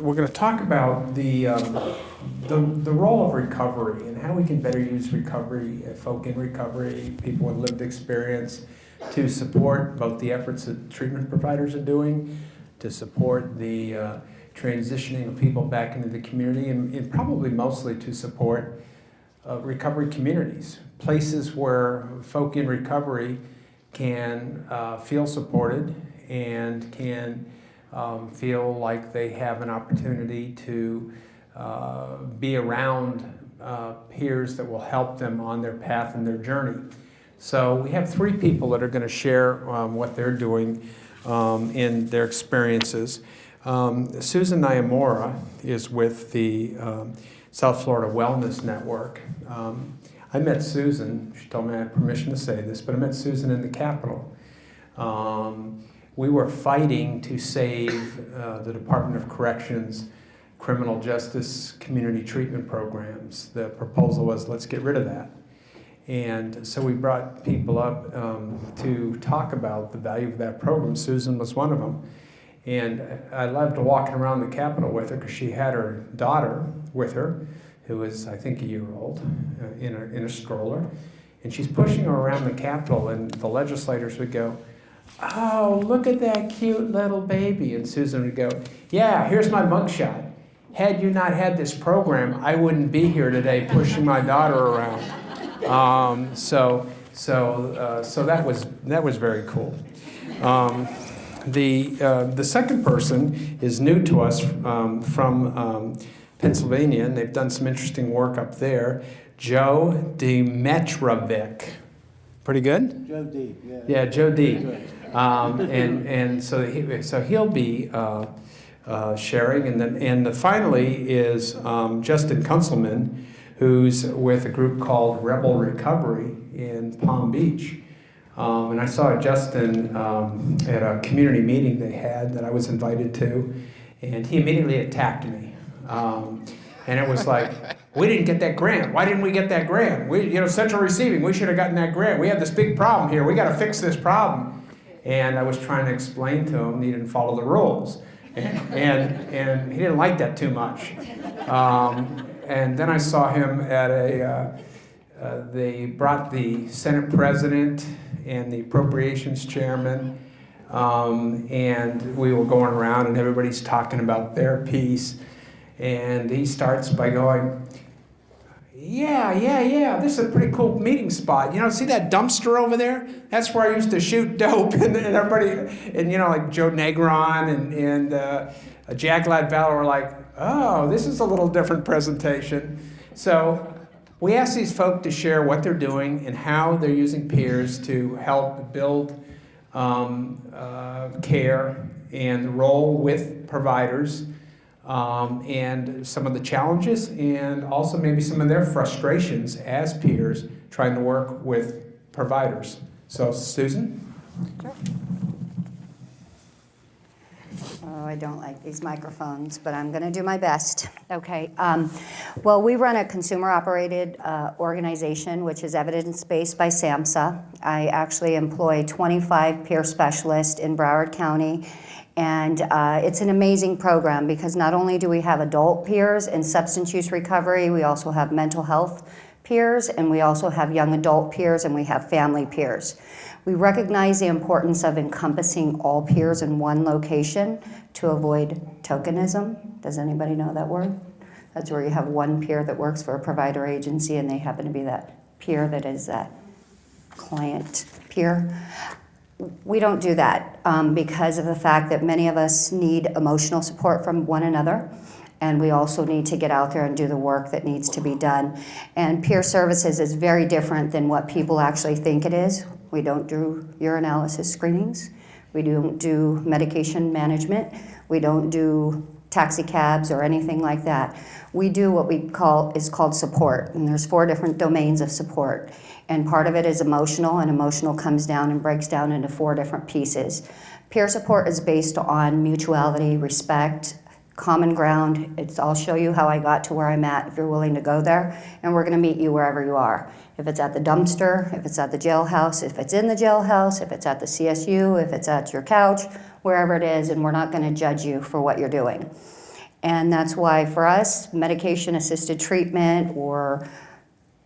we're going to talk about the role of recovery and how we can better use recovery, folk in recovery, people with lived experience, to support both the efforts that treatment providers are doing, to support the transitioning of people back into the community, and probably mostly to support recovery communities, places where folk in recovery can feel supported and can feel like they have an opportunity to be around peers that will help them on their path and their journey. So we have three people that are going to share what they're doing in their experiences. Susan Nyamora is with the South Florida Wellness Network. I met Susan, she told me I had permission to say this, but I met Susan in the Capitol. We were fighting to save the Department of Corrections criminal justice community treatment programs. The proposal was, let's get rid of that. And so we brought people up to talk about the value of that program. Susan was one of them. And I loved walking around the Capitol with her because she had her daughter with her, who was, I think, a year old, in a stroller. And she's pushing her around the Capitol, and the legislators would go, "Oh, look at that cute little baby." And Susan would go, "Yeah, here's my mugshot. Had you not had this program, I wouldn't be here today pushing my daughter around." So that was very cool. The second person is new to us from Pennsylvania, and they've done some interesting work up there. Joe Dmitrovic. Pretty good? Joe D. Yeah. Yeah, Joe D. And so he'll be sharing, and then finally is Justin Kunzelman, who's with a group called Rebel Recovery in Palm Beach. And I saw Justin at a community meeting they had that I was invited to, and he immediately attacked me. And it was like, we didn't get that grant. Why didn't we get that grant? Central Receiving, we should have gotten that grant. We have this big problem here. We got to fix this problem. And I was trying to explain to him he didn't follow the rules. And he didn't like that too much. And then I saw him at they brought the Senate President and the Appropriations Chairman, and we were going around and everybody's talking about their piece. And he starts by going, yeah, this is a pretty cool meeting spot. See that dumpster over there? That's where I used to shoot dope. And everybody, like Joe Negron and Jack Ladvalor were like, oh, this is a little different presentation. So we asked these folk to share what they're doing and how they're using peers to help build care and the role with providers, and some of the challenges, and also maybe some of their frustrations as peers trying to work with providers. So, Susan? Sure. Oh, I don't like these microphones, but I'm going to do my best. Okay. Well, we run a consumer-operated organization, which is evidence-based by SAMHSA. I actually employ 25 peer specialists in Broward County. And it's an amazing program because not only do we have adult peers in substance use recovery, we also have mental health peers, and we also have young adult peers, and we have family peers. We recognize the importance of encompassing all peers in one location to avoid tokenism. Does anybody know that word? That's where you have one peer that works for a provider agency and they happen to be that peer that is that client peer. We don't do that because of the fact that many of us need emotional support from one another, and we also need to get out there and do the work that needs to be done. And peer services is very different than what people actually think it is. We don't do urinalysis screenings. We don't do medication management. We don't do taxi cabs or anything like that. We do what is called support, and there's 4 different domains of support. And part of it is emotional, and emotional comes down and breaks down into 4 different pieces. Peer support is based on mutuality, respect, common ground. I'll show you how I got to where I'm at if you're willing to go there, and we're going to meet you wherever you are. If it's at the dumpster, if it's at the jailhouse, if it's in the jailhouse, if it's at the CSU, if it's at your couch, wherever it is, and we're not going to judge you for what you're doing. And that's why for us, medication-assisted treatment or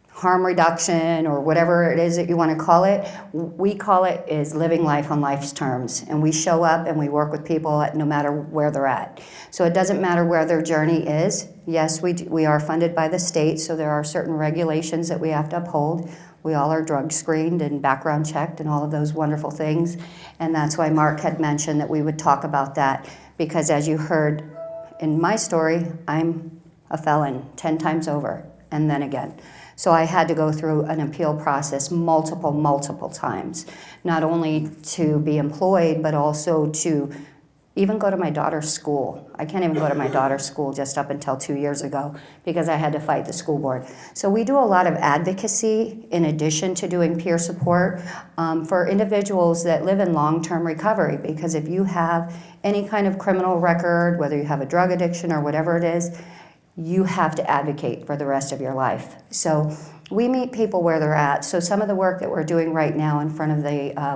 harm reduction or whatever it is that you want to call it, we call it is living life on life's terms. And we show up and we work with people no matter where they're at. So it doesn't matter where their journey is. Yes, we are funded by the state, so there are certain regulations that we have to uphold. We all are drug screened and background checked and all of those wonderful things. And that's why Mark had mentioned that we would talk about that, because as you heard in my story, I'm a felon 10 times over and then again. So I had to go through an appeal process multiple times, not only to be employed, but also to even go to my daughter's school. I can't even go to my daughter's school just up until 2 years ago because I had to fight the school board. So we do a lot of advocacy in addition to doing peer support for individuals that live in long-term recovery, because if you have any kind of criminal record, whether you have a drug addiction or whatever it is, you have to advocate for the rest of your life. So we meet people where they're at. So some of the work that we're doing right now in front of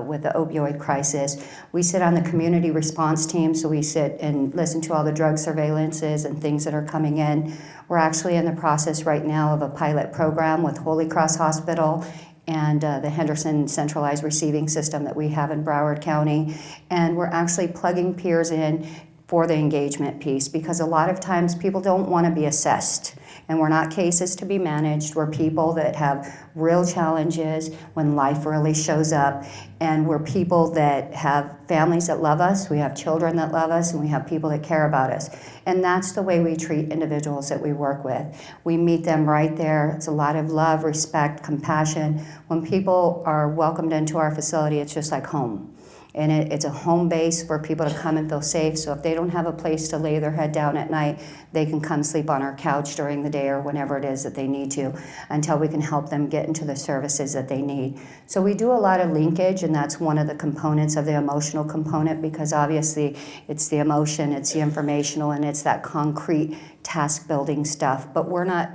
with the opioid crisis, we sit on the community response team, so we sit and listen to all the drug surveillances and things that are coming in. We're actually in the process right now of a pilot program with Holy Cross Hospital and the Henderson centralized receiving system that we have in Broward County. And we're actually plugging peers in for the engagement piece, because a lot of times people don't want to be assessed. And we're not cases to be managed. We're people that have real challenges when life really shows up. And we're people that have families that love us, we have children that love us, and we have people that care about us. And that's the way we treat individuals that we work with. We meet them right there. It's a lot of love, respect, compassion. When people are welcomed into our facility, it's just like home. And it's a home base for people to come and feel safe. So if they don't have a place to lay their head down at night, they can come sleep on our couch during the day or whenever it is that they need to, until we can help them get into the services that they need. So we do a lot of linkage, and that's one of the components of the emotional component, because obviously it's the emotion, it's the informational, and it's that concrete task building stuff. But we're not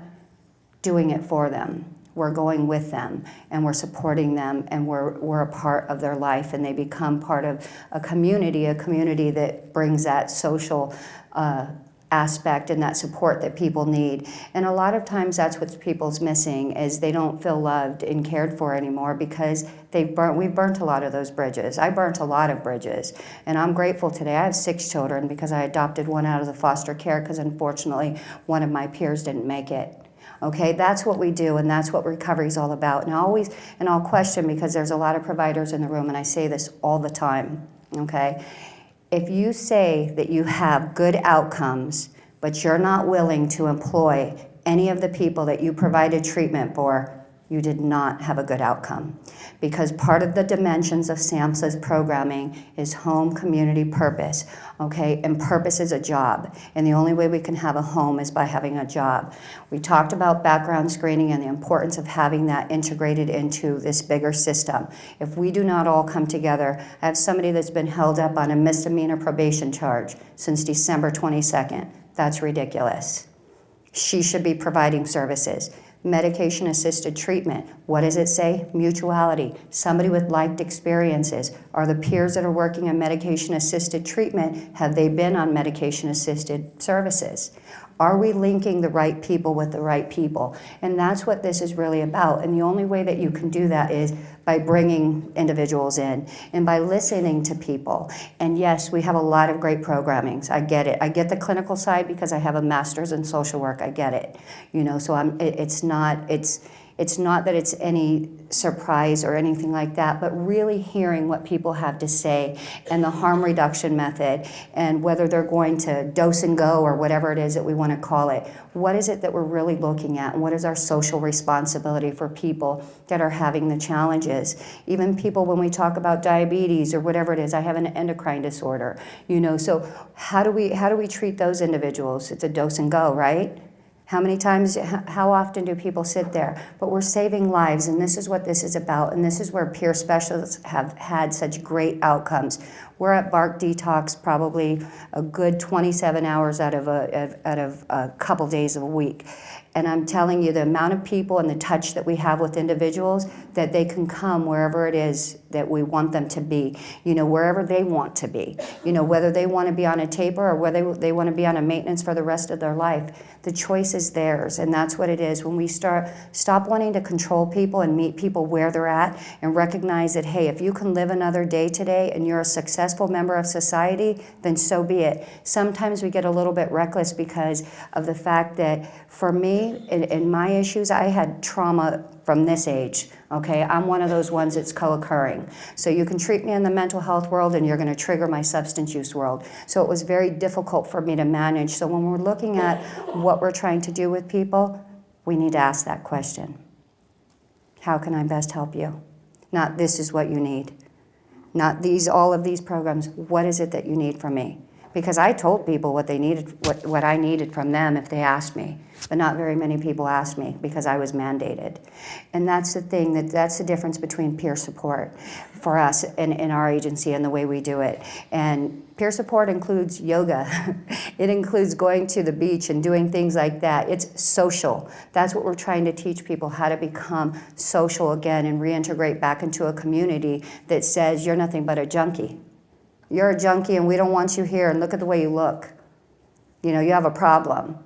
doing it for them. We're going with them, and we're supporting them, and we're a part of their life, and they become part of a community that brings that social aspect and that support that people need. And a lot of times that's what people's missing, is they don't feel loved and cared for anymore, because we've burnt a lot of those bridges. I burnt a lot of bridges, and I'm grateful today. I have 6 children because I adopted one out of the foster care, because unfortunately one of my peers didn't make it. Okay, that's what we do, and that's what recovery is all about. And I'll question, because there's a lot of providers in the room, and I say this all the time, okay? If you say that you have good outcomes, but you're not willing to employ any of the people that you provided treatment for, you did not have a good outcome. Because part of the dimensions of SAMHSA's programming is home, community, purpose, okay? And purpose is a job, and the only way we can have a home is by having a job. We talked about background screening and the importance of having that integrated into this bigger system. If we do not all come together, I have somebody that's been held up on a misdemeanor probation charge since December 22nd. That's ridiculous. She should be providing services. Medication-assisted treatment. What does it say? Mutuality. Somebody with liked experiences. Are the peers that are working on medication-assisted treatment, have they been on medication-assisted services? Are we linking the right people with the right people? And that's what this is really about. And the only way that you can do that is by bringing individuals in and by listening to people. And yes, we have a lot of great programmings. I get it. I get the clinical side because I have a master's in social work. I get it. You know, so it's not that it's any surprise or anything like that, but really hearing what people have to say and the harm reduction method, and whether they're going to dose and go or whatever it is that we want to call it. What is it that we're really looking at, and what is our social responsibility for people that are having the challenges? Even people, when we talk about diabetes or whatever it is, I have an endocrine disorder, you know, so how do we treat those individuals? It's a dose and go, right? How many times, how often do people sit there? But we're saving lives, and this is what this is about, and this is where peer specialists have had such great outcomes. We're at Bark Detox probably a good 27 hours out of a couple days a week. And I'm telling you, the amount of people and the touch that we have with individuals, that they can come wherever it is that we want them to be, wherever they want to be, whether they want to be on a taper or whether they want to be on a maintenance for the rest of their life. The choice is theirs, and that's what it is. When we stop wanting to control people and meet people where they're at and recognize that, hey, if you can live another day today and you're a successful member of society, then so be it. Sometimes we get a little bit reckless because of the fact that for me, in my issues, I had trauma from this age, okay? I'm one of those ones that's co-occurring. So you can treat me in the mental health world and you're gonna trigger my substance use world. So it was very difficult for me to manage. So when we're looking at what we're trying to do with people, we need to ask that question. How can I best help you? Not this is what you need. Not all of these programs, what is it that you need from me? Because I told people what they needed, what I needed from them if they asked me. But not very many people asked me because I was mandated. And that's the thing, that's the difference between peer support for us in our agency and the way we do it. And peer support includes yoga. It includes going to the beach and doing things like that. It's social. That's what we're trying to teach people, how to become social again and reintegrate back into a community that says you're nothing but a junkie. You're a junkie and we don't want you here, and look at the way you look. You have a problem.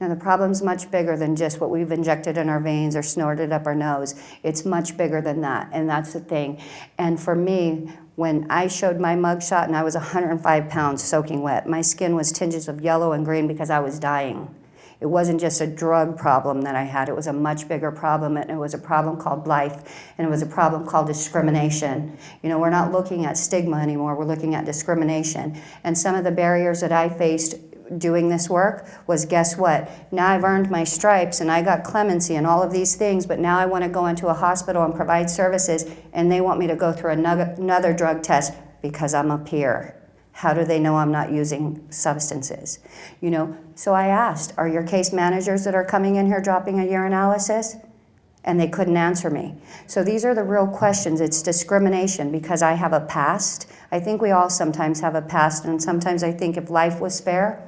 Now the problem's much bigger than just what we've injected in our veins or snorted up our nose. It's much bigger than that, and that's the thing. And for me, when I showed my mugshot and I was 105 pounds soaking wet, my skin was tinges of yellow and green because I was dying. It wasn't just a drug problem that I had, it was a much bigger problem, and it was a problem called life, and it was a problem called discrimination. We're not looking at stigma anymore, we're looking at discrimination. And some of the barriers that I faced doing this work was, guess what? Now I've earned my stripes and I got clemency and all of these things, but now I want to go into a hospital and provide services, and they want me to go through another drug test because I'm a peer. How do they know I'm not using substances? So I asked, are your case managers that are coming in here dropping a urinalysis? And they couldn't answer me. So these are the real questions. It's discrimination because I have a past. I think we all sometimes have a past, and sometimes I think if life was fair,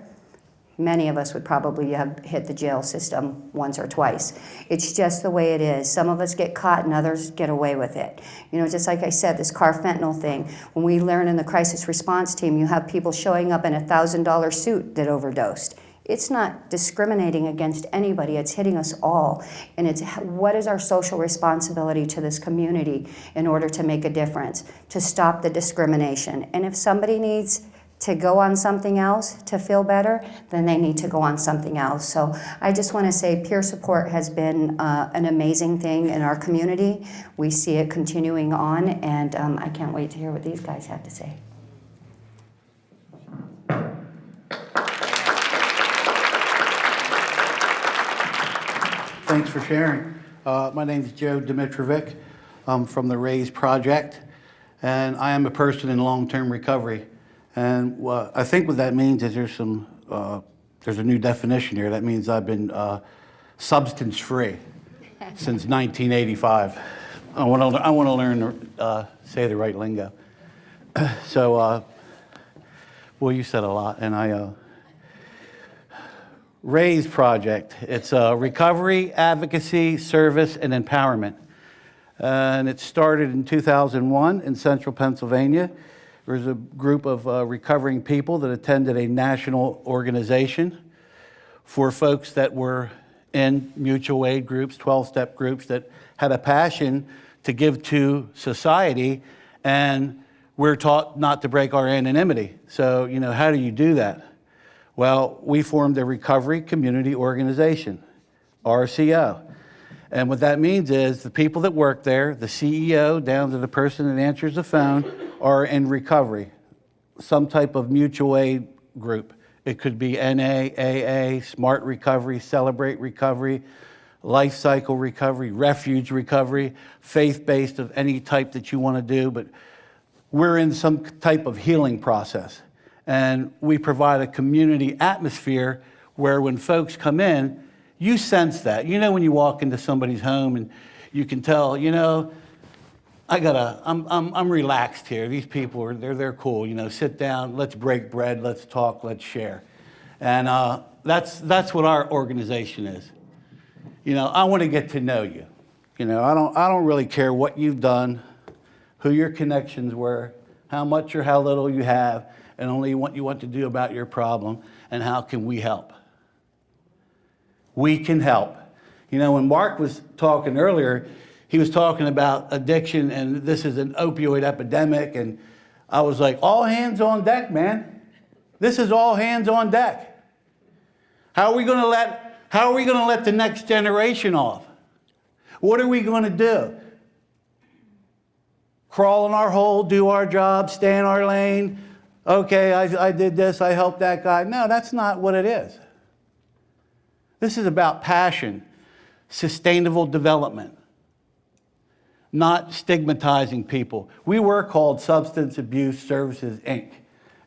many of us would probably have hit the jail system once or twice. It's just the way it is. Some of us get caught and others get away with it. Just like I said, this carfentanil thing, when we learn in the crisis response team, you have people showing up in a $1,000 suit that overdosed. It's not discriminating against anybody, it's hitting us all. And it's what is our social responsibility to this community in order to make a difference, to stop the discrimination. And if somebody needs to go on something else to feel better, then they need to go on something else. So I just want to say peer support has been an amazing thing in our community. We see it continuing on, and I can't wait to hear what these guys have to say. Thanks for sharing. My name is Joe Dmitrovic. I'm from the RASE project, and I am a person in long-term recovery. And I think what that means is there's a new definition here. That means I've been substance-free since 1985. I want to learn to say the right lingo. So, well, you said a lot, and RASE project. It's recovery, advocacy, service, and empowerment. And it started in 2001 in central Pennsylvania. There was a group of recovering people that attended a national organization for folks that were in mutual aid groups, 12-step groups that had a passion to give to society, and we're taught not to break our anonymity. So, how do you do that? Well, we formed a recovery community organization, RCO. And what that means is the people that work there, the CEO down to the person that answers the phone, are in recovery, some type of mutual aid group. It could be NA, AA, Smart Recovery, Celebrate Recovery, Life Cycle Recovery, Refuge Recovery, faith-based of any type that you want to do, but we're in some type of healing process. And we provide a community atmosphere where when folks come in, You sense that. You know when you walk into somebody's home and you can tell, you know, I'm relaxed here. These people they're cool. You know, sit down, let's break bread, let's talk, let's share. And that's what our organization is. You know, I want to get to know you. You know, I don't really care what you've done, who your connections were, how much or how little you have, and only what you want to do about your problem, and how can we help. We can help. You know, when Mark was talking earlier, he was talking about addiction, and this is an opioid epidemic, and I was like, all hands on deck, man. This is all hands on deck. How are we going to let the next generation off? What are we going to do? Crawl in our hole, do our job, stay in our lane. Okay, I did this, I helped that guy. No, that's not what it is. This is about passion, sustainable development, not stigmatizing people. We were called Substance Abuse Services, Inc.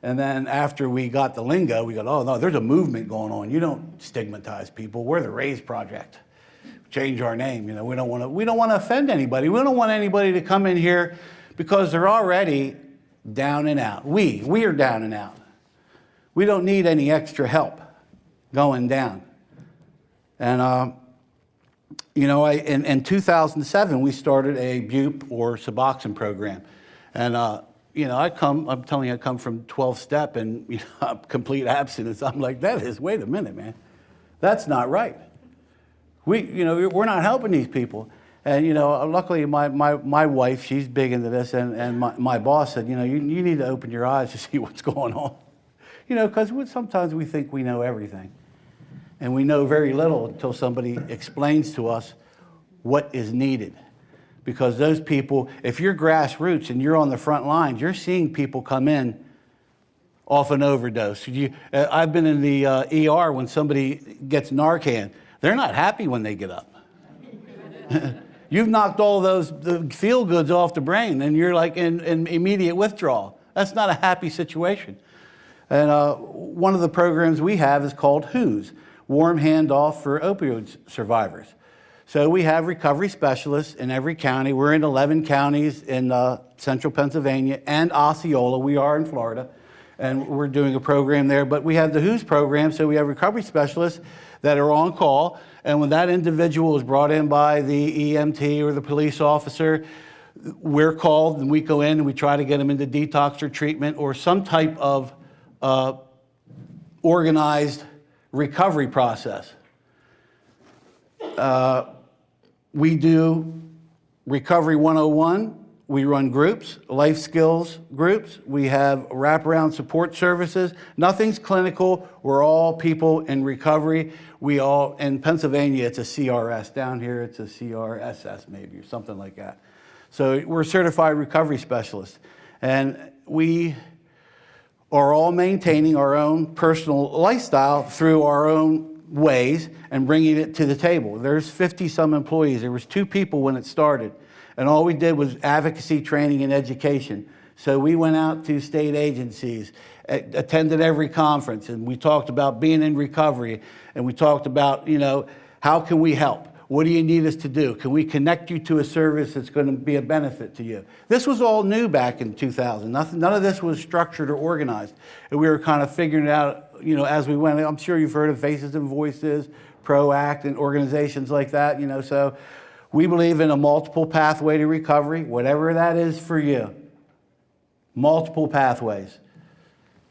And then after we got the lingo, we go, oh no, there's a movement going on. You don't stigmatize people. We're the RASE Project. Change our name. You know, we don't want to offend anybody. We don't want anybody to come in here because they're already down and out. We are down and out. We don't need any extra help going down. And you know, in 2007 we started a bupe or Suboxone program, and you know, I'm telling you, I come from 12-step and, you know, complete abstinence. I'm like, wait a minute, man, that's not right. You know, we're not helping these people. And, you know, luckily my wife, she's big into this, and my boss said, you know, you need to open your eyes to see what's going on. You know, because sometimes we think we know everything. And we know very little until somebody explains to us what is needed. Because those people, if you're grassroots and you're on the front lines, you're seeing people come in off an overdose. I've been in the ER when somebody gets Narcan. They're not happy when they get up. You've knocked all the feel-goods off the brain, and you're like in immediate withdrawal. That's not a happy situation. And one of the programs we have is called WHO's, Warm Handoff for Opioid Survivors. So we have recovery specialists in every county. We're in 11 counties in central Pennsylvania and Osceola. We are in Florida, and we're doing a program there. But we have the WHO's program, so we have recovery specialists that are on call. And when that individual is brought in by the EMT or the police officer, we're called and we go in and we try to get them into detox or treatment or some type of organized recovery process. We do Recovery 101. We run groups, life skills groups. We have wraparound support services. Nothing's clinical. We're all people in recovery. In Pennsylvania, it's a CRS. Down here, it's a CRSS maybe, or something like that. So we're certified recovery specialists. And we are all maintaining our own personal lifestyle through our own ways and bringing it to the table. There's 50-some employees. There was 2 people when it started. And all we did was advocacy, training, and education. So we went out to state agencies, attended every conference, and we talked about being in recovery, and we talked about, you know, how can we help? What do you need us to do? Can we connect you to a service that's going to be a benefit to you? This was all new back in 2000. None of this was structured or organized. And we were kind of figuring it out, you know, as we went. I'm sure you've heard of Faces and Voices, ProAct, and organizations like that, you know, so we believe in a multiple pathway to recovery, whatever that is for you. Multiple pathways.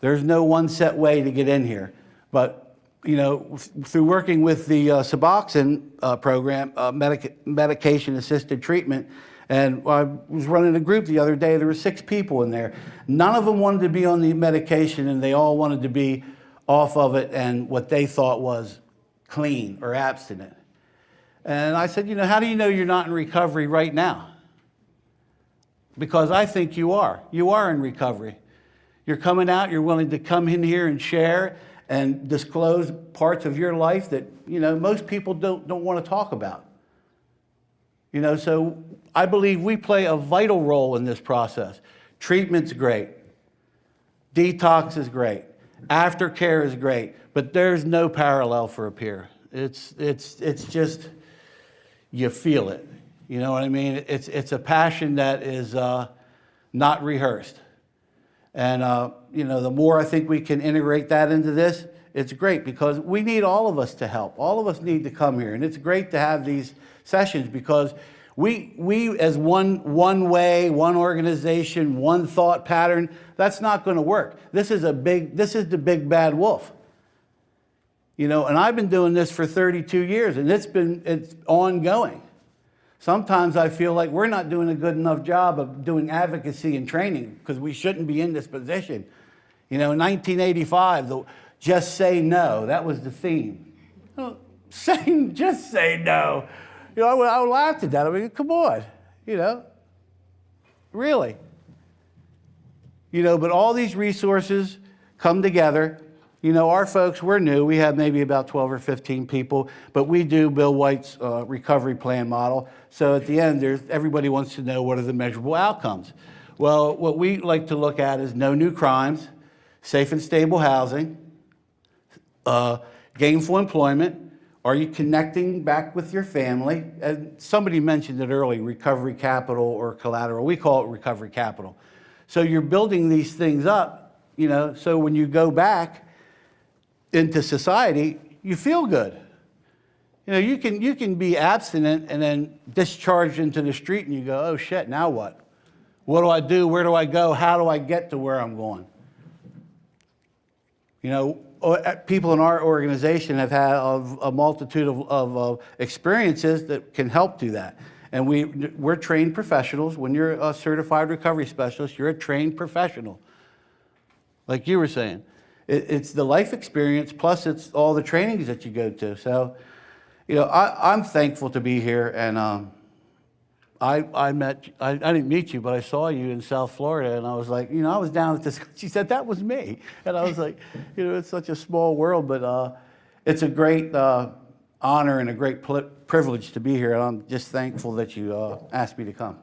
There's no one set way to get in here. But, you know, through working with the Suboxone program, medication-assisted treatment, and I was running a group the other day, there were 6 people in there. None of them wanted to be on the medication, and they all wanted to be off of it and what they thought was clean or abstinent. And I said, you know, how do you know you're not in recovery right now? Because I think you are. You are in recovery. You're coming out, you're willing to come in here and share and disclose parts of your life that, you know, most people don't want to talk about. You know, so I believe we play a vital role in this process. Treatment's great. Detox is great. Aftercare is great. But there's no parallel for a peer. It's just, you feel it. You know what I mean? It's a passion that is not rehearsed. And, you know, the more I think we can integrate that into this, it's great, because we need all of us to help. All of us need to come here. And it's great to have these sessions, because we as one way, one organization, one thought pattern, that's not going to work. This is the big bad wolf. You know, and I've been doing this for 32 years, and it's ongoing. Sometimes I feel like we're not doing a good enough job of doing advocacy and training, because we shouldn't be in this position. You know, in 1985, just say no, that was the theme. Just say no. You know, I laughed at that. I mean, come on, you know, really. You know, but all these resources come together. You know, our folks, we're new. We have maybe about 12 or 15 people, but we do Bill White's recovery plan model. So at the end, everybody wants to know, what are the measurable outcomes? Well, what we like to look at is no new crimes, safe and stable housing, gainful employment. Are you connecting back with your family? And somebody mentioned it earlier, recovery capital or collateral. We call it recovery capital. So you're building these things up, you know, so when you go back into society, you feel good. You know, you can be abstinent and then discharged into the street, and you go, oh shit, now what? What do I do? Where do I go? How do I get to where I'm going? You know, people in our organization have had a multitude of experiences that can help do that. And we're trained professionals. When you're a certified recovery specialist, you're a trained professional. Like you were saying, it's the life experience, plus it's all the trainings that you go to. So, you know, I'm thankful to be here. And I didn't meet you, but I saw you in South Florida, and I was like, you know, I was down at this. She said, that was me. And I was like, you know, it's such a small world, but it's a great honor and a great privilege to be here. And I'm just thankful that you asked me to come.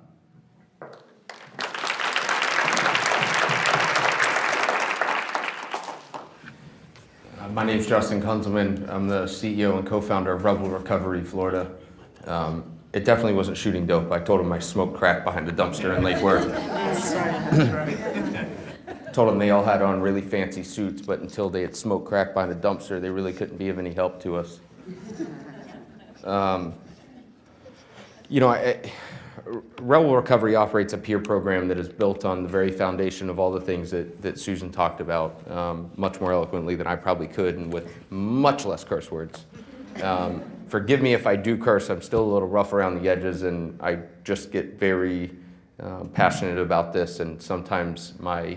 My name is Justin Kunzelman. I'm the CEO and co-founder of Rebel Recovery Florida. It definitely wasn't shooting dope. I told them I smoked crack behind a dumpster in Lake Worth. That's right. Told them they all had on really fancy suits, but until they had smoked crack behind a dumpster, they really couldn't be of any help to us. You know, Rebel Recovery operates a peer program that is built on the very foundation of all the things that Susan talked about, much more eloquently than I probably could, and with much less curse words. Forgive me if I do curse. I'm still a little rough around the edges, and I just get very passionate about this, and sometimes my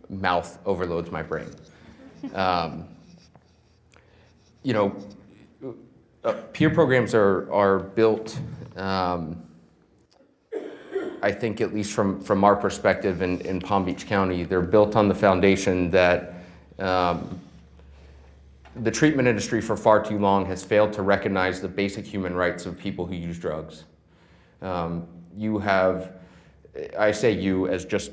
mouth overloads my brain. You know, peer programs are built, I think, at least from our perspective in Palm Beach County, they're built on the foundation that the treatment industry for far too long has failed to recognize the basic human rights of people who use drugs. You have, I say you as just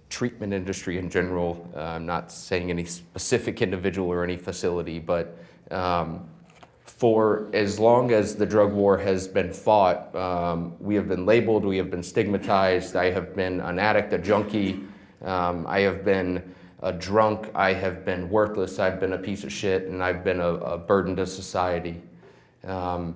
treatment industry in general, I'm not saying any specific individual or any facility, but for as long as the drug war has been fought, we have been labeled, we have been stigmatized. I have been an addict, a junkie. I have been a drunk. I have been worthless. I've been a piece of shit, and I've been a burden to society. And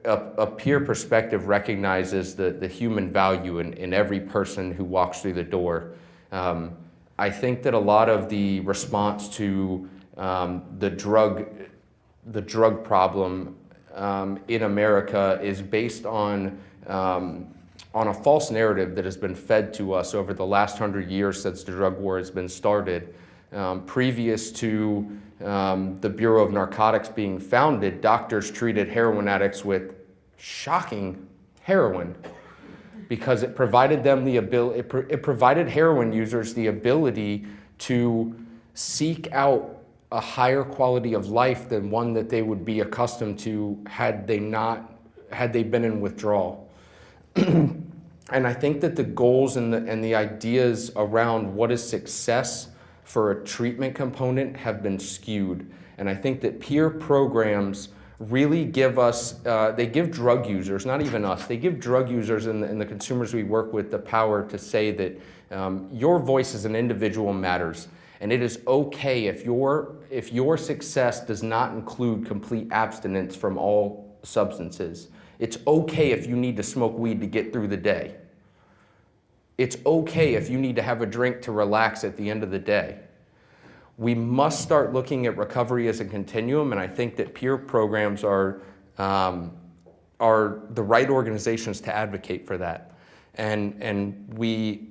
a peer perspective recognizes the human value in every person who walks through the door. I think that a lot of the response to the drug problem in America is based on a false narrative that has been fed to us over the last 100 years since the drug war has been started. Previous to the Bureau of Narcotics being founded, doctors treated heroin addicts with shocking heroin because it provided them the ability, it provided heroin users the ability to seek out a higher quality of life than one that they would be accustomed to had they been in withdrawal. And I think that the goals and the ideas around what is success for a treatment component have been skewed. And I think that peer programs really give us, they give drug users, not even us, they give drug users and the consumers we work with the power to say that your voice as an individual matters. And it is okay if your success does not include complete abstinence from all substances. It's okay if you need to smoke weed to get through the day. It's okay if you need to have a drink to relax at the end of the day. We must start looking at recovery as a continuum, and I think that peer programs are the right organizations to advocate for that. And we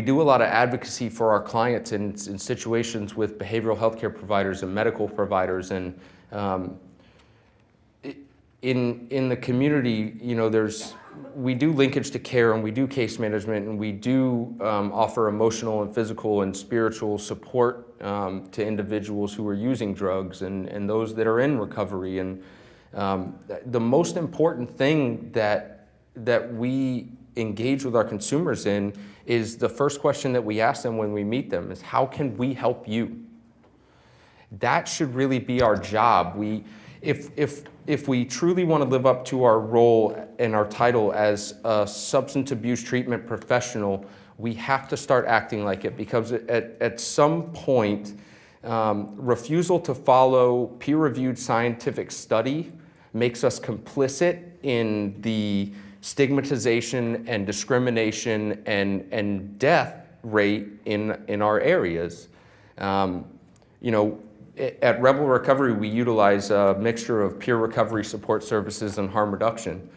do a lot of advocacy for our clients in situations with behavioral healthcare providers and medical providers, and in the community, you know, we do linkage to care, and we do case management, and we do offer emotional and physical and spiritual support to individuals who are using drugs and those that are in recovery. And the most important thing that we engage with our consumers in is the first question that we ask them when we meet them is, how can we help you? That should really be our job. If we truly want to live up to our role and our title as a substance abuse treatment professional, we have to start acting like it, because at some point, refusal to follow peer-reviewed scientific study makes us complicit in the stigmatization and discrimination and death rate in our areas. You know, at Rebel Recovery, we utilize a mixture of peer recovery support services and harm reduction.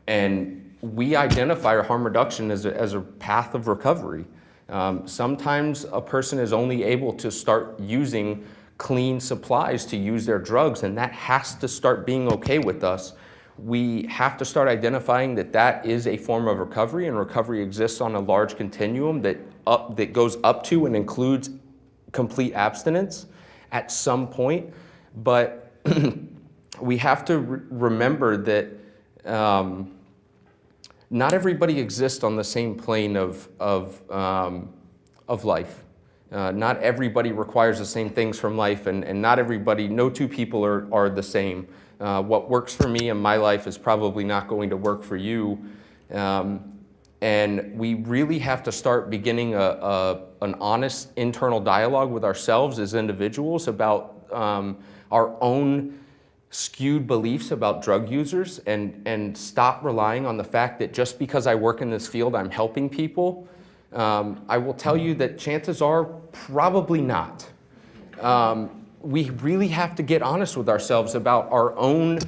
And we identify harm reduction as a path of recovery. Sometimes a person is only able to start using clean supplies to use their drugs, and that has to start being okay with us. We have to start identifying that that is a form of recovery, and recovery exists on a large continuum that goes up to and includes complete abstinence at some point. But we have to remember that not everybody exists on the same plane of life. Not everybody requires the same things from life, and not everybody, no two people are the same. What works for me in my life is probably not going to work for you. And we really have to start beginning an honest internal dialogue with ourselves as individuals about our own skewed beliefs about drug users, and stop relying on the fact that just because I work in this field, I'm helping people. I will tell you that chances are probably not. We really have to get honest with ourselves about our own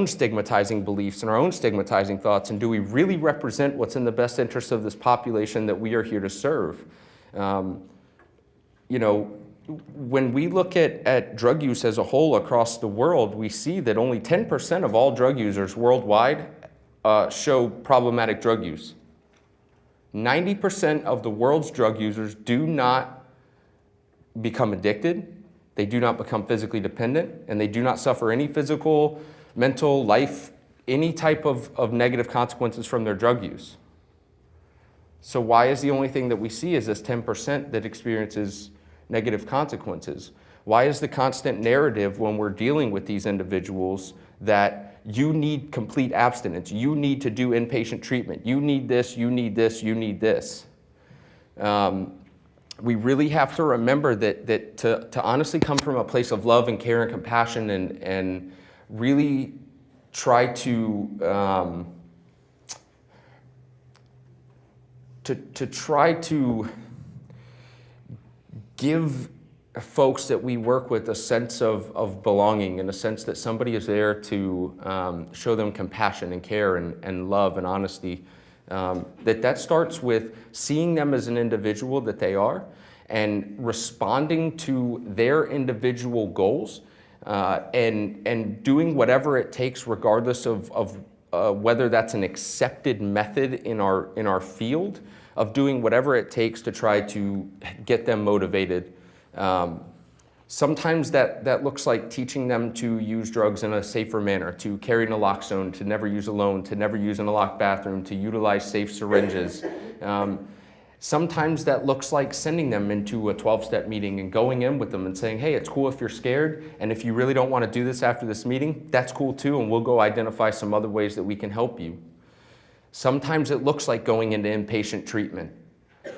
stigmatizing beliefs and our own stigmatizing thoughts, and do we really represent what's in the best interest of this population that we are here to serve? You know, when we look at drug use as a whole across the world, we see that only 10% of all drug users worldwide show problematic drug use. 90% of the world's drug users do not become addicted, they do not become physically dependent, and they do not suffer any physical, mental, life, any type of negative consequences from their drug use. So why is the only thing that we see is this 10% that experiences negative consequences? Why is the constant narrative when we're dealing with these individuals that you need complete abstinence, you need to do inpatient treatment, you need this, you need this, you need this? We really have to remember that to honestly come from a place of love and care and compassion and really try to try to give folks that we work with a sense of belonging, and a sense that somebody is there to show them compassion and care and love and honesty. That starts with seeing them as an individual that they are, and responding to their individual goals, and doing whatever it takes, regardless of whether that's an accepted method in our field, of doing whatever it takes to try to get them motivated. Sometimes that looks like teaching them to use drugs in a safer manner, to carry naloxone, to never use alone, to never use in a locked bathroom, to utilize safe syringes. Sometimes that looks like sending them into a 12-step meeting and going in with them and saying, hey, it's cool if you're scared, and if you really don't want to do this after this meeting, that's cool too, and we'll go identify some other ways that we can help you. Sometimes it looks like going into inpatient treatment.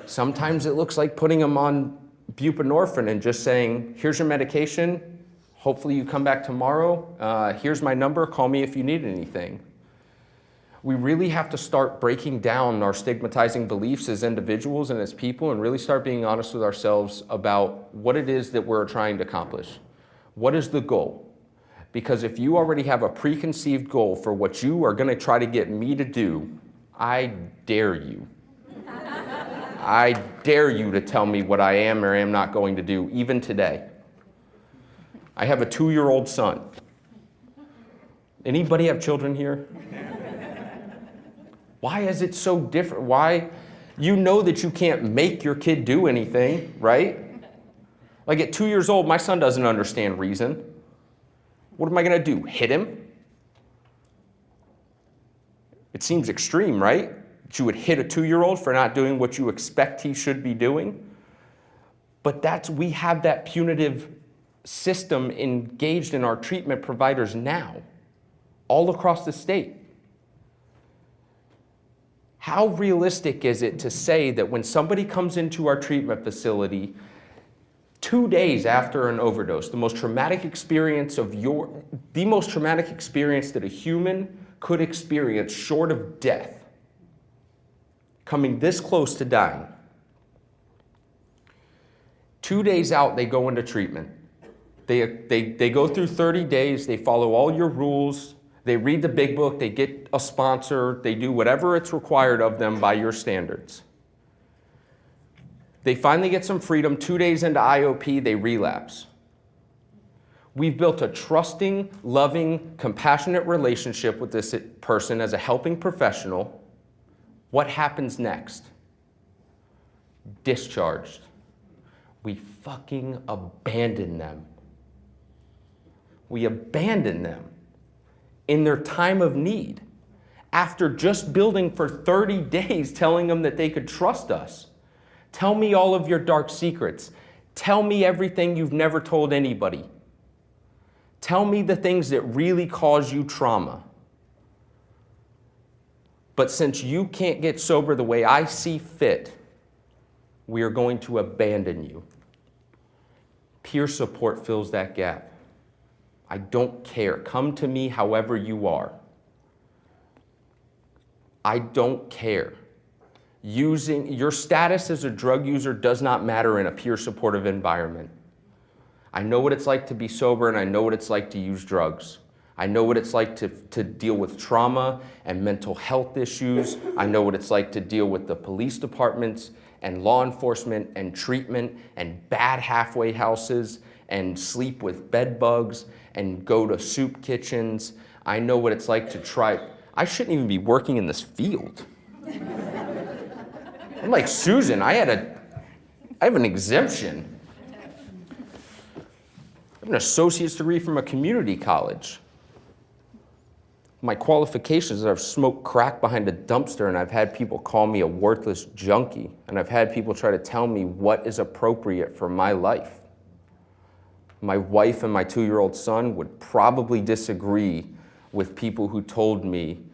Sometimes it looks like putting them on buprenorphine and just saying, here's your medication, hopefully you come back tomorrow, here's my number, call me if you need anything. We really have to start breaking down our stigmatizing beliefs as individuals and as people and really start being honest with ourselves about what it is that we're trying to accomplish. What is the goal? Because if you already have a preconceived goal for what you are going to try to get me to do, I dare you. I dare you to tell me what I am or am not going to do, even today. I have a 2-year-old son. Anybody have children here? Why is it so different? Why? You know that you can't make your kid do anything, right? Like at 2 years old, my son doesn't understand reason. What am I going to do? Hit him? It seems extreme, right? That you would hit a 2-year-old for not doing what you expect he should be doing. But we have that punitive system engaged in our treatment providers now, all across the state. How realistic is it to say that when somebody comes into our treatment facility 2 days after an overdose, the most traumatic experience that a human could experience short of death, coming this close to dying, 2 days out, they go into treatment. They go through 30 days, they follow all your rules, they read the big book, they get a sponsor, they do whatever it's required of them by your standards. They finally get some freedom. 2 days into IOP, they relapse. We've built a trusting, loving, compassionate relationship with this person as a helping professional. What happens next? Discharged. We fucking abandon them. We abandon them in their time of need after just building for 30 days, telling them that they could trust us. Tell me all of your dark secrets. Tell me everything you've never told anybody. Tell me the things that really cause you trauma. But since you can't get sober the way I see fit, we are going to abandon you. Peer support fills that gap. I don't care. Come to me however you are. I don't care. Using your status as a drug user does not matter in a peer supportive environment. I know what it's like to be sober, and I know what it's like to use drugs. I know what it's like to deal with trauma and mental health issues. I know what it's like to deal with the police departments and law enforcement and treatment and bad halfway houses and sleep with bed bugs and go to soup kitchens. I know what it's like to try. I shouldn't even be working in this field. I'm like Susan, I have an exemption. I have an associate's degree from a community college. My qualifications are I've smoked crack behind a dumpster, and I've had people call me a worthless junkie, and I've had people try to tell me what is appropriate for my life. My wife and my 2-year-old son would probably disagree with people who told me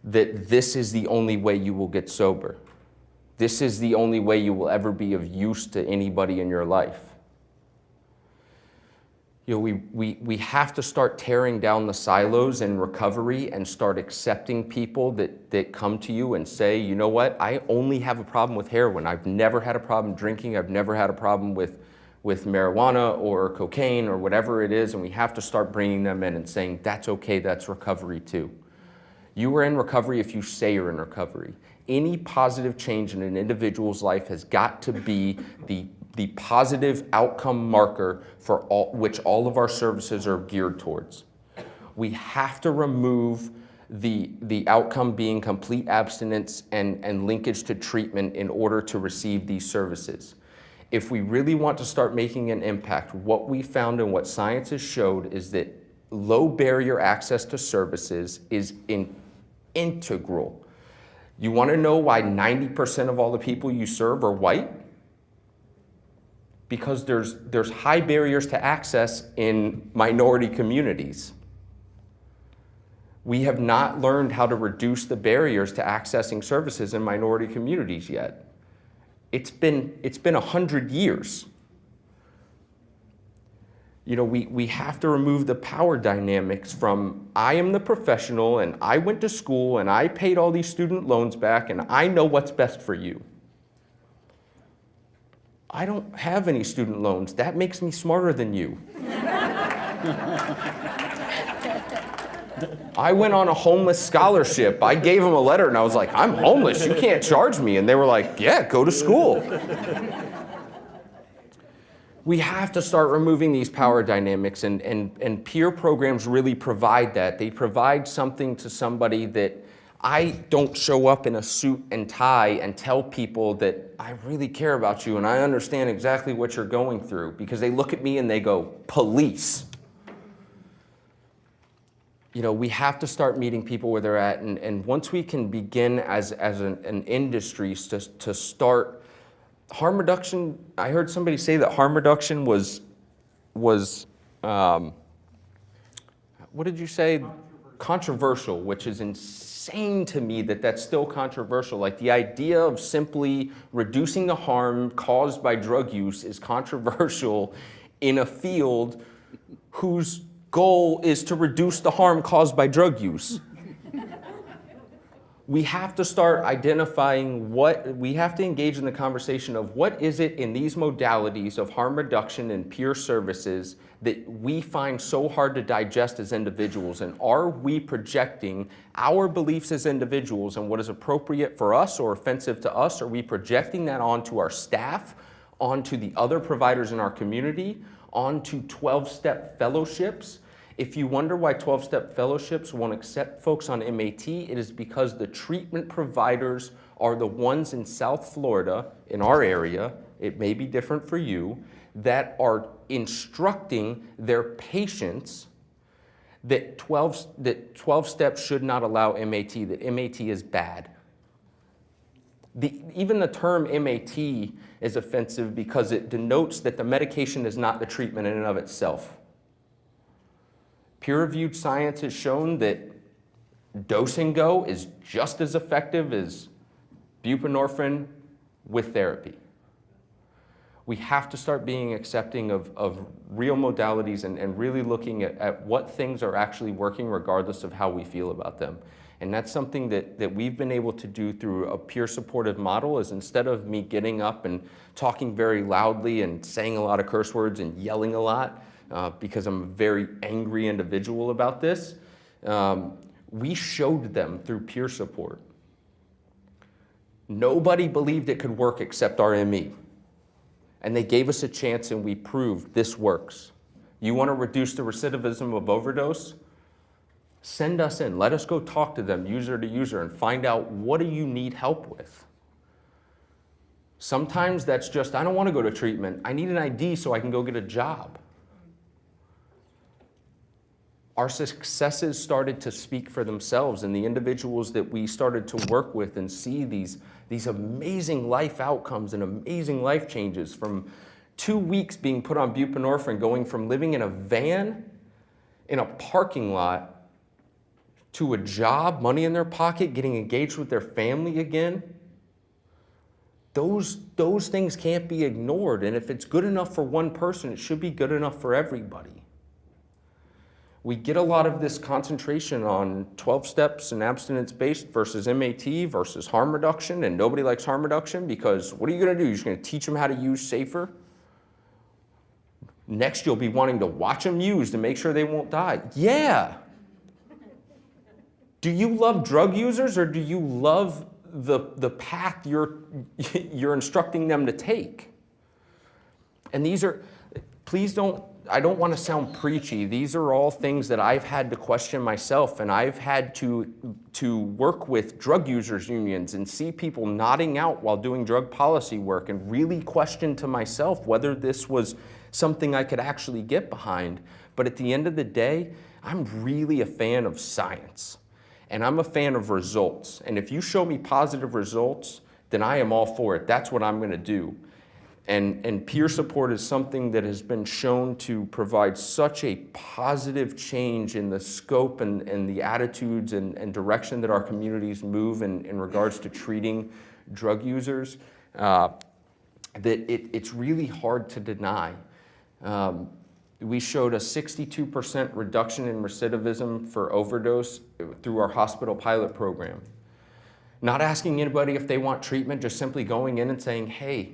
that this is the only way you will get sober. This is the only way you will ever be of use to anybody in your life. You know, we have to start tearing down the silos in recovery and start accepting people that come to you and say, you know what, I only have a problem with heroin. I've never had a problem drinking. I've never had a problem with marijuana or cocaine or whatever it is, and we have to start bringing them in and saying, that's okay, that's recovery too. You are in recovery if you say you're in recovery. Any positive change in an individual's life has got to be the positive outcome marker for which all of our services are geared towards. We have to remove the outcome being complete abstinence and linkage to treatment in order to receive these services. If we really want to start making an impact, what we found and what science has showed is that low barrier access to services is integral. You want to know why 90% of all the people you serve are white? Because there's high barriers to access in minority communities. We have not learned how to reduce the barriers to accessing services in minority communities yet. It's been 100 years. You know, we have to remove the power dynamics from, I am the professional and I went to school and I paid all these student loans back and I know what's best for you. I don't have any student loans. That makes me smarter than you. I went on a homeless scholarship. I gave them a letter and I was like, I'm homeless, you can't charge me. And they were like, yeah, go to school. We have to start removing these power dynamics, and peer programs really provide that. They provide something to somebody that I don't show up in a suit and tie and tell people that I really care about you and I understand exactly what you're going through, because they look at me and they go, police. You know, we have to start meeting people where they're at, and once we can begin as an industry to start harm reduction. I heard somebody say that harm reduction was what did you say? Controversial, which is insane to me that that's still controversial. Like, the idea of simply reducing the harm caused by drug use is controversial in a field whose goal is to reduce the harm caused by drug use. We have to start identifying we have to engage in the conversation of what is it in these modalities of harm reduction and peer services that we find so hard to digest as individuals, and are we projecting our beliefs as individuals and what is appropriate for us or offensive to us? Are we projecting that onto our staff, onto the other providers in our community, onto 12-step fellowships? If you wonder why 12-step fellowships won't accept folks on MAT, it is because the treatment providers are the ones in South Florida, in our area, it may be different for you, that are instructing their patients that 12 steps should not allow MAT, that MAT is bad. Even the term MAT is offensive because it denotes that the medication is not the treatment in and of itself. Peer-reviewed science has shown that dose and go is just as effective as buprenorphine with therapy. We have to start being accepting of real modalities and really looking at what things are actually working regardless of how we feel about them. And that's something that we've been able to do through a peer supportive model, is instead of me getting up and talking very loudly and saying a lot of curse words and yelling a lot, because I'm a very angry individual about this, we showed them through peer support. Nobody believed it could work except our ME. And they gave us a chance and we proved this works. You want to reduce the recidivism of overdose? Send us in. Let us go talk to them user to user and find out, what do you need help with? Sometimes that's just, I don't want to go to treatment. I need an ID so I can go get a job. Our successes started to speak for themselves, and the individuals that we started to work with and see these amazing life outcomes and amazing life changes, from 2 weeks being put on buprenorphine, going from living in a van in a parking lot to a job, money in their pocket, getting engaged with their family again. Those things can't be ignored, and if it's good enough for one person, it should be good enough for everybody. We get a lot of this concentration on 12 steps and abstinence-based versus MAT versus harm reduction, and nobody likes harm reduction because what are you going to do? You're just going to teach them how to use safer? Next, you'll be wanting to watch them use to make sure they won't die. Yeah. Do you love drug users, or do you love the path you're instructing them to take? And these are, I don't want to sound preachy. These are all things that I've had to question myself, and I've had to work with drug users unions and see people nodding out while doing drug policy work and really question to myself whether this was something I could actually get behind. But at the end of the day, I'm really a fan of science. And I'm a fan of results. And if you show me positive results, then I am all for it. That's what I'm going to do. And peer support is something that has been shown to provide such a positive change in the scope and the attitudes and direction that our communities move in regards to treating drug users, that it's really hard to deny. We showed a 62% reduction in recidivism for overdose through our hospital pilot program. Not asking anybody if they want treatment, just simply going in and saying, hey,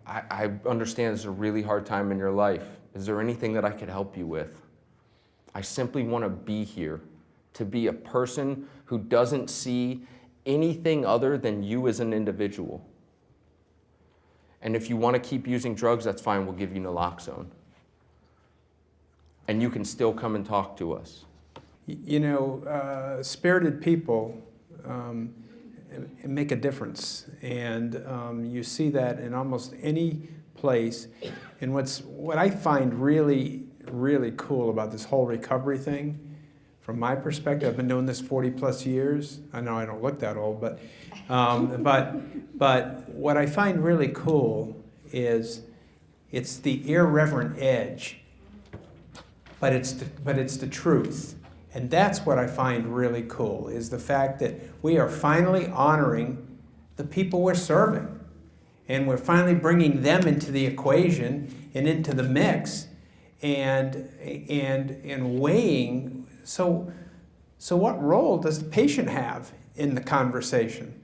I understand this is a really hard time in your life. Is there anything that I could help you with? I simply want to be here, to be a person who doesn't see anything other than you as an individual. And if you want to keep using drugs, that's fine, we'll give you naloxone. And you can still come and talk to us. You know, spirited people make a difference, and you see that in almost any place. And what I find really, really cool about this whole recovery thing, from my perspective, I've been doing this 40 plus years. I know I don't look that old, but what I find really cool is it's the irreverent edge, but it's the truth. And that's what I find really cool, is the fact that we are finally honoring the people we're serving. And we're finally bringing them into the equation and into the mix and weighing. So what role does the patient have in the conversation?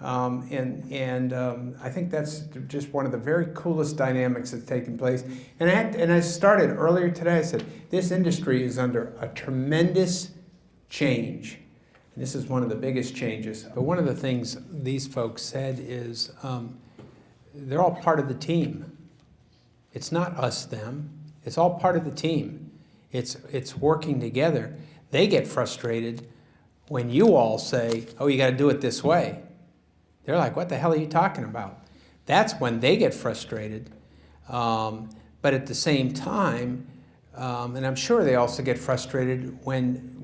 I think that's just one of the very coolest dynamics that's taking place. And I started earlier today, I said, this industry is under a tremendous change. And this is one of the biggest changes. But one of the things these folks said is they're all part of the team. It's not us, them. It's all part of the team. It's working together. They get frustrated when you all say, oh, you got to do it this way. They're like, what the hell are you talking about? That's when they get frustrated. But at the same time, and I'm sure they also get frustrated when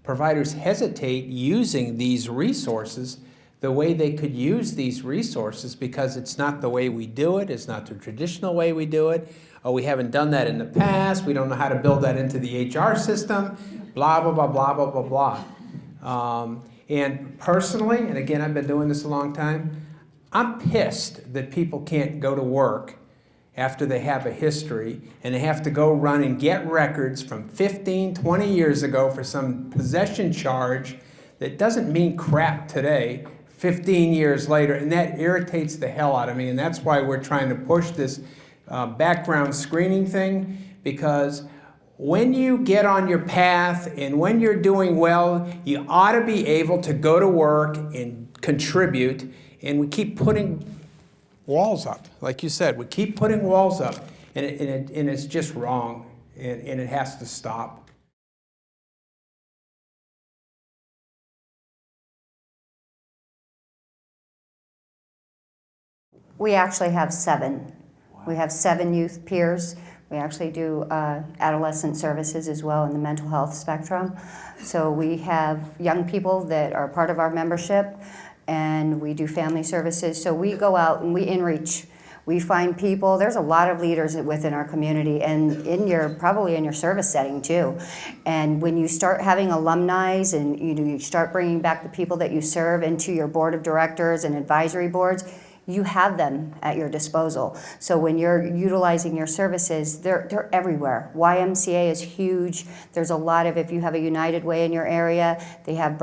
providers hesitate using these resources the way they could use these resources, because it's not the way we do it, it's not the traditional way we do it, or we haven't done that in the past, we don't know how to build that into the HR system, blah, blah, blah, blah, blah, blah, blah. And personally, and again, I've been doing this a long time, I'm pissed that people can't go to work after they have a history and they have to go run and get records from 15, 20 years ago for some possession charge that doesn't mean crap today, 15 years later, and that irritates the hell out of me. And that's why we're trying to push this background screening thing, because when you get on your path and when you're doing well, you ought to be able to go to work and contribute. And we keep putting walls up. Like you said, we keep putting walls up, and it's just wrong, and it has to stop. We actually have 7. Wow. We have 7 youth peers. We actually do adolescent services as well in the mental health spectrum. So we have young people that are part of our membership, and we do family services. So we go out and we inreach. We find people. There's a lot of leaders within our community, and probably in your service setting too. And when you start having alumni and you start bringing back the people that you serve into your board of directors and advisory boards, you have them at your disposal. So when you're utilizing your services, they're everywhere. YMCA is huge. There's a lot of, if you have a United Way in your area, they have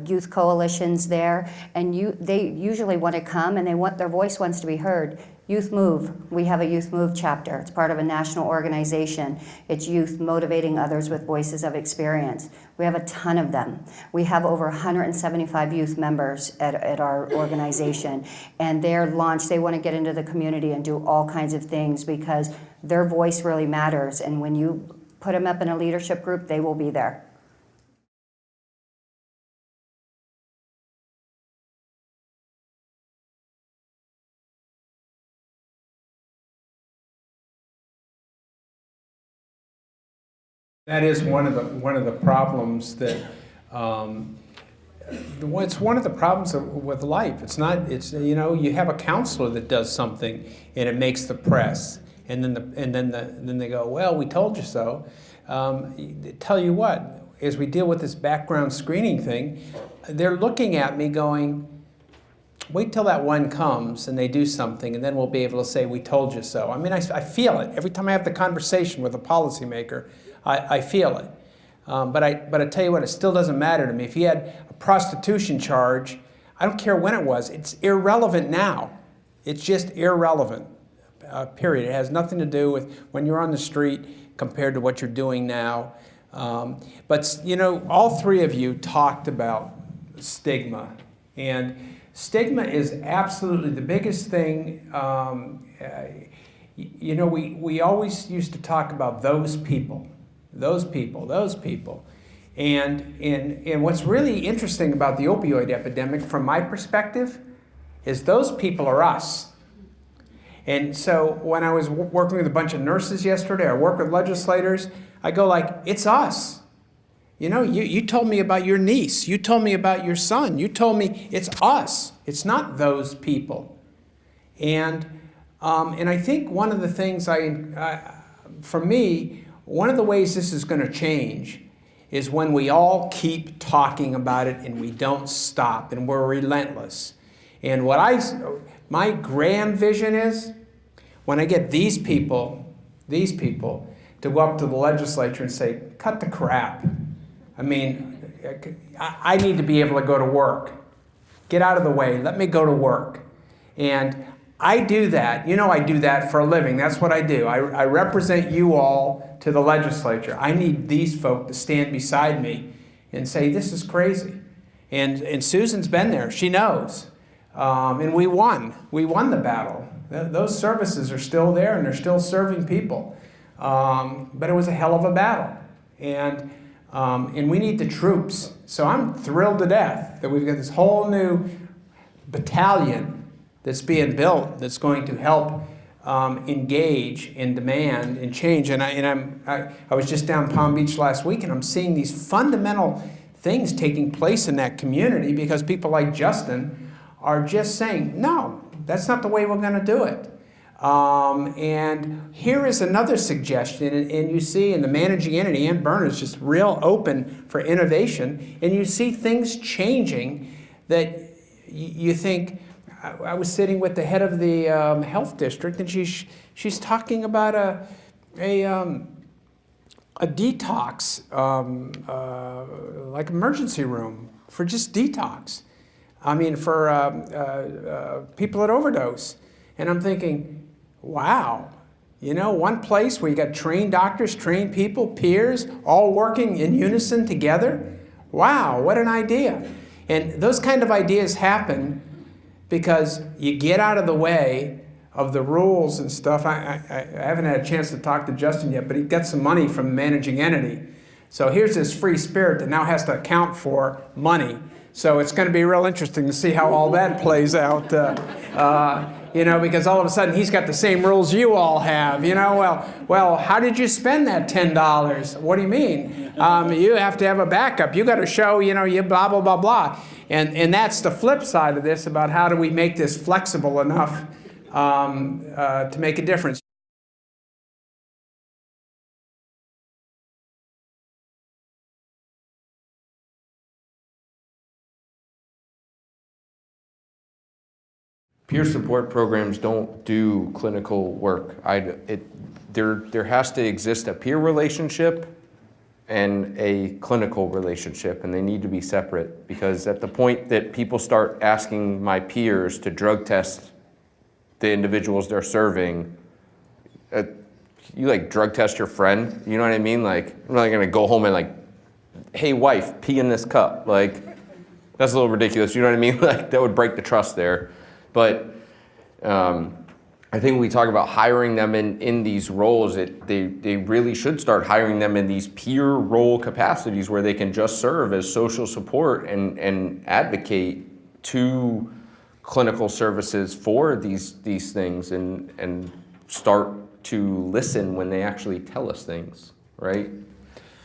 youth coalitions there, and they usually want to come and their voice wants to be heard. Youth Move, we have a Youth Move chapter. It's part of a national organization. It's youth motivating others with voices of experience. We have a ton of them. We have over 175 youth members at our organization, and they're launched. They want to get into the community and do all kinds of things because their voice really matters, and when you put them up in a leadership group, they will be there. That is one of the problems that It's one of the problems with life. It's not. It's, you know, you have a counselor that does something and it makes the press, and then they go, well, we told you so. Tell you what, as we deal with this background screening thing, they're looking at me going, wait till that one comes and they do something, and then we'll be able to say we told you so. I mean, I feel it every time I have the conversation with a policymaker. I feel it. But I tell you what, it still doesn't matter to me. If he had a prostitution charge, I don't care when it was, it's irrelevant now. It's just irrelevant, period. It has nothing to do with when you're on the street compared to what you're doing now. But, you know, all three of you talked about stigma. And stigma is absolutely the biggest thing. You know, we always used to talk about those people. Those people. And what's really interesting about the opioid epidemic, from my perspective, is those people are us. And so when I was working with a bunch of nurses yesterday, I work with legislators, I go like, it's us. You know, you told me about your niece, you told me about your son, you told me it's us. It's not those people. And I think one of the things for me, one of the ways this is going to change is when we all keep talking about it and we don't stop and we're relentless. And my grand vision is when I get these people to go up to the legislature and say, cut the crap. I mean, I need to be able to go to work. Get out of the way. Let me go to work. And I do that. You know, I do that for a living. That's what I do. I represent you all to the legislature. I need these folk to stand beside me and say, this is crazy. And Susan's been there. She knows. And we won. We won the battle. Those services are still there and they're still serving people. But it was a hell of a battle. And we need the troops. So I'm thrilled to death that we've got this whole new battalion that's being built that's going to help engage and demand and change. And I was just down Palm Beach last week, and I'm seeing these fundamental things taking place in that community because people like Justin are just saying, no, that's not the way we're going to do it. And here is another suggestion, and you see in the managing entity, Ann Berner's just real open for innovation, and you see things changing that you think. I was sitting with the head of the health district, and she's talking about a detox, like emergency room for just detox. I mean, for people at overdose. And I'm thinking, wow, you know, one place where you got trained doctors, trained people, peers, all working in unison together. Wow, what an idea. And those kind of ideas happen because you get out of the way of the rules and stuff. I haven't had a chance to talk to Justin yet, but he got some money from the managing entity. So here's this free spirit that now has to account for money. So it's going to be real interesting to see how all that plays out. You know, because all of a sudden he's got the same rules you all have. You know, well, how did you spend that $10? What do you mean? You have to have a backup. You got to show, you know, you blah, blah, blah, blah. And that's the flip side of this about how do we make this flexible enough to make a difference. Peer support programs don't do clinical work. There has to exist a peer relationship and a clinical relationship, and they need to be separate, because at the point that people start asking my peers to drug test the individuals they're serving, you like drug test your friend, you know what I mean? Like, I'm not gonna go home and like, hey wife, pee in this cup. Like, that's a little ridiculous, you know what I mean? Like, that would break the trust there. But I think when we talk about hiring them in these roles, they really should start hiring them in these peer role capacities where they can just serve as social support and advocate to clinical services for these things and start to listen when they actually tell us things, right?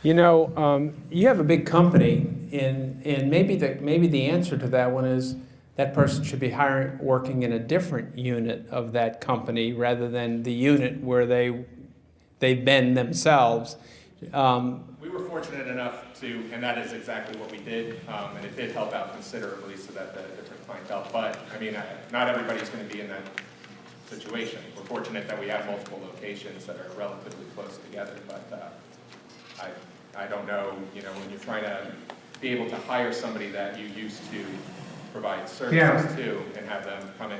You know, you have a big company, and maybe the answer to that one is that person should be working in a different unit of that company rather than the unit where they've been themselves. We were fortunate enough to, and that is exactly what we did, and it did help out considerably so that the different clientele, but I mean, not everybody's going to be in that situation. We're fortunate that we have multiple locations that are relatively close together, but I don't know, you know, when you're trying to be able to hire somebody that you used to provide services to and have them come in,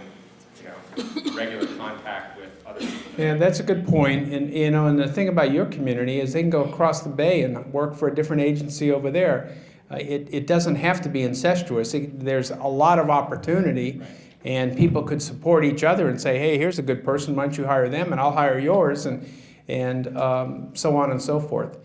you know, regular contact with other people. Yeah, that's a good point. And you know, and the thing about your community is they can go across the bay and work for a different agency over there. It doesn't have to be incestuous. There's a lot of opportunity, and people could support each other and say, hey, here's a good person, why don't you hire them and I'll hire yours, and so on and so forth.